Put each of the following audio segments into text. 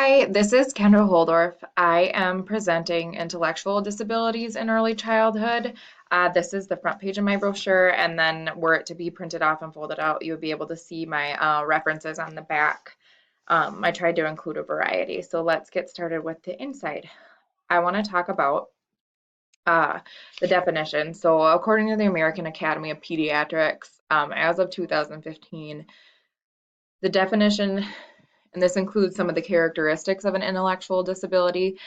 Hi, this is Kendra Holdorf. I am presenting intellectual disabilities in early childhood. This is the front page of my brochure, and then were it to be printed off and folded out, you would be able to see my references on the back. I tried to include a variety. So let's get started with the inside. I want to talk about uh, the definition. So according to the American Academy of Pediatrics, as of 2015, the definition, and this includes some of the characteristics of an intellectual disability,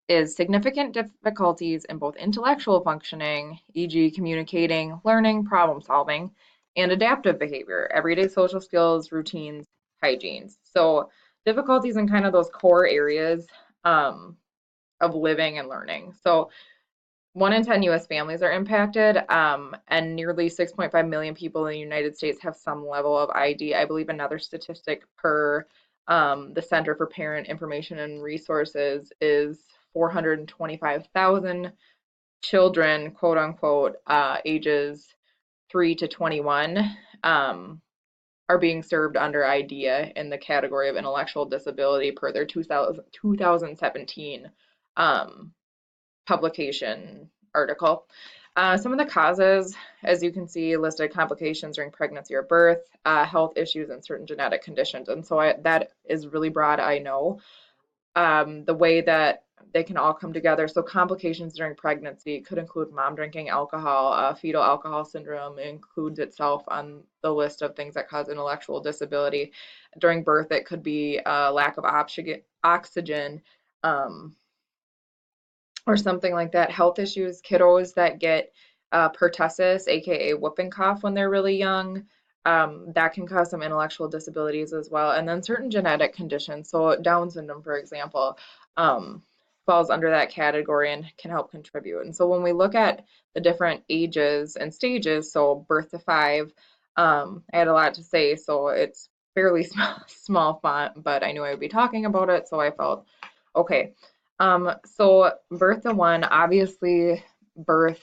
is significant difficulties in both intellectual functioning, e.g. communicating, learning, problem solving, and adaptive behavior, everyday social skills, routines, hygienes. So difficulties in kind of those core areas of living and learning. So 1 in 10 US families are impacted, and nearly 6.5 million people in the United States have some level of ID. I believe another statistic per the Center for Parent Information and Resources is 425,000 children, quote unquote, ages 3 to 21, are being served under IDEA in the category of intellectual disability per their 2017 publication article. Some of the causes, as you can see, listed complications during pregnancy or birth, health issues, and certain genetic conditions. And so that is really broad, I know. The way that they can all come together. So complications during pregnancy could include mom drinking alcohol. Fetal alcohol syndrome includes itself on the list of things that cause intellectual disability. During birth, it could be lack of oxygen, or something like that. Health issues, kiddos that get pertussis, aka whooping cough when they're really young, that can cause some intellectual disabilities as well. And then certain genetic conditions, so Down syndrome, for example, falls under that category and can help contribute. And so when we look at the different ages and stages, so birth to 5, I had a lot to say, so it's fairly small font, but I knew I would be talking about it, so I felt okay. So birth to 1, obviously birth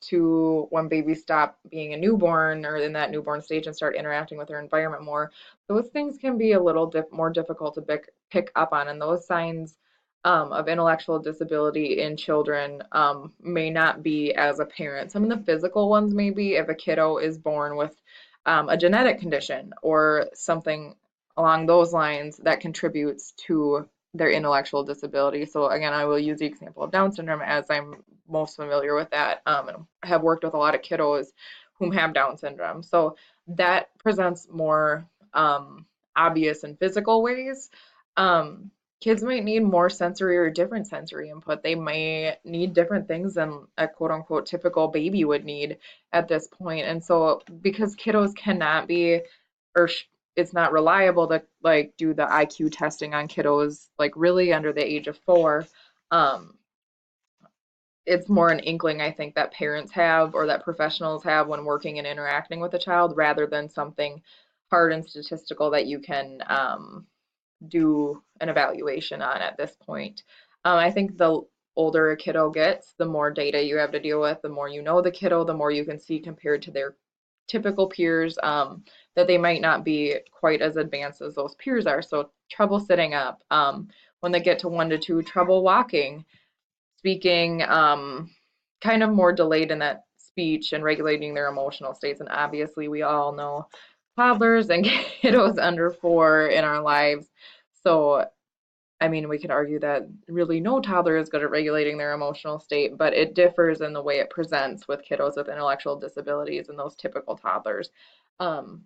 to when babies stop being a newborn or in that newborn stage and start interacting with their environment more, those things can be a little more difficult to pick up on. And those signs of intellectual disability in children may not be as apparent. Some of the physical ones may be if a kiddo is born with a genetic condition or something along those lines that contributes to their intellectual disability. So again, I will use the example of Down syndrome as I'm most familiar with that, and have worked with a lot of kiddos whom have Down syndrome. So that presents more obvious and physical ways. Kids might need more sensory or different sensory input. They may need different things than a quote unquote typical baby would need at this point. And so because kiddos cannot be, or it's not reliable to like do the IQ testing on kiddos like really under the age of 4. It's more an inkling I think that parents have or that professionals have when working and interacting with a child rather than something hard and statistical that you can do an evaluation on at this point. I think the older a kiddo gets, the more data you have to deal with, the more you know the kiddo, the more you can see compared to their typical peers, that they might not be quite as advanced as those peers are. So trouble sitting up. When they get to 1 to 2, trouble walking, speaking, kind of more delayed in that speech and regulating their emotional states. And obviously, we all know toddlers and kiddos under 4 in our lives. So I mean, we could argue that really no toddler is good at regulating their emotional state, but it differs in the way it presents with kiddos with intellectual disabilities and those typical toddlers. Um,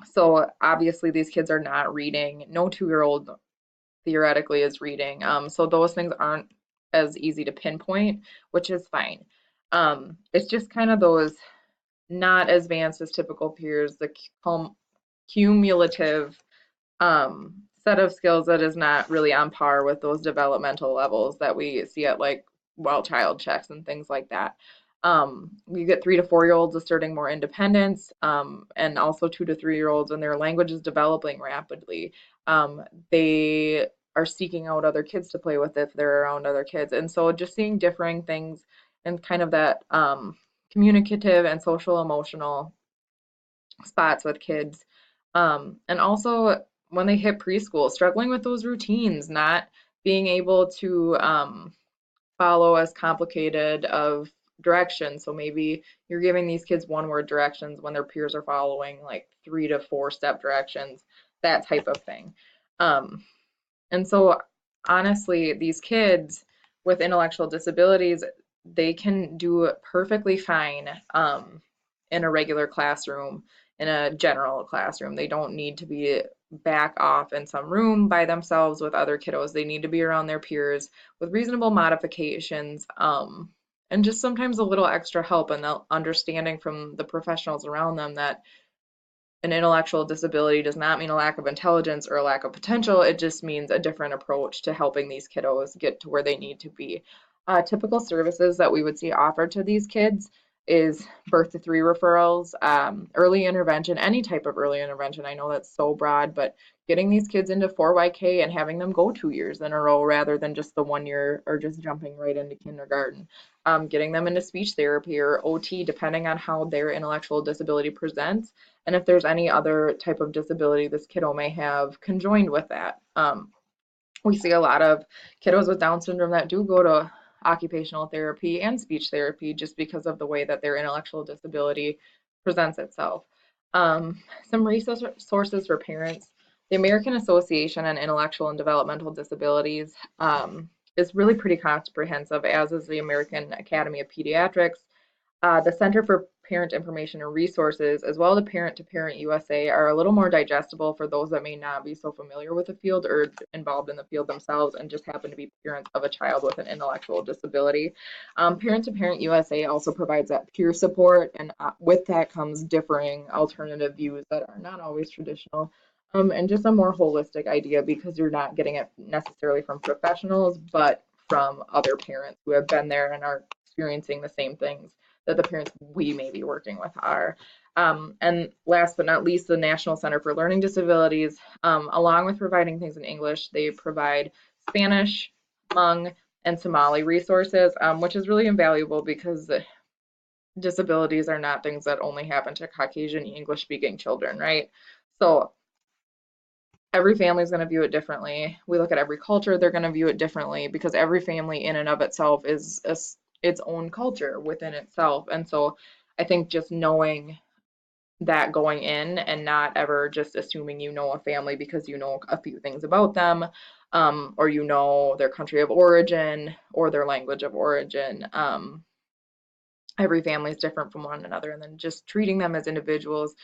so obviously these kids are not reading. No 2-year-old theoretically is reading. So those things aren't as easy to pinpoint, which is fine. It's just kind of those not as advanced as typical peers, the cumulative set of skills that is not really on par with those developmental levels that we see at like well child checks and things like that. You get 3 to 4-year-olds asserting more independence, and also 2 to 3-year-olds, and their language is developing rapidly. They are seeking out other kids to play with if they're around other kids. And so just seeing differing things and kind of that communicative and social emotional spots with kids. And also when they hit preschool, struggling with those routines, not being able to follow as complicated of directions. So maybe you're giving these kids one word directions when their peers are following like 3 to 4 step directions, that type of thing. Um, and so, honestly, these kids with intellectual disabilities, they can do perfectly fine in a regular classroom, in a general classroom. They don't need to be back off in some room by themselves with other kiddos. They need to be around their peers with reasonable modifications, and just sometimes a little extra help and understanding from the professionals around them that an intellectual disability does not mean a lack of intelligence or a lack of potential. It just means a different approach to helping these kiddos get to where they need to be. Typical services that we would see offered to these kids is birth to three referrals, early intervention, any type of early intervention. I know that's so broad, but getting these kids into 4YK and having them go 2 years in a row rather than just the 1 year or just jumping right into kindergarten. Getting them into speech therapy or OT, depending on how their intellectual disability presents and if there's any other type of disability this kiddo may have conjoined with that. We see a lot of kiddos with Down syndrome that do go to occupational therapy and speech therapy just because of the way that their intellectual disability presents itself. Some resources for parents. The American Association on Intellectual and Developmental Disabilities is really pretty comprehensive, as is the American Academy of Pediatrics. The Center for Parent Information and Resources, as well as Parent to Parent USA, are a little more digestible for those that may not be so familiar with the field or involved in the field themselves and just happen to be parents of a child with an intellectual disability. Parent to Parent USA also provides that peer support, and with that comes differing alternative views that are not always traditional. And just a more holistic idea because you're not getting it necessarily from professionals, but from other parents who have been there and are experiencing the same things that the parents we may be working with are. And last but not least, the National Center for Learning Disabilities, along with providing things in English, they provide Spanish, Hmong, and Somali resources, which is really invaluable because disabilities are not things that only happen to Caucasian English speaking children, right? So every family is going to view it differently. We look at every culture, they're going to view it differently because every family in and of itself is its own culture within itself. And so I think just knowing that going in and not ever just assuming you know a family because you know a few things about them, or you know their country of origin or their language of origin. Every family is different from one another, and then just treating them as individuals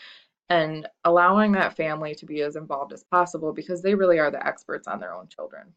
and allowing that family to be as involved as possible because they really are the experts on their own children.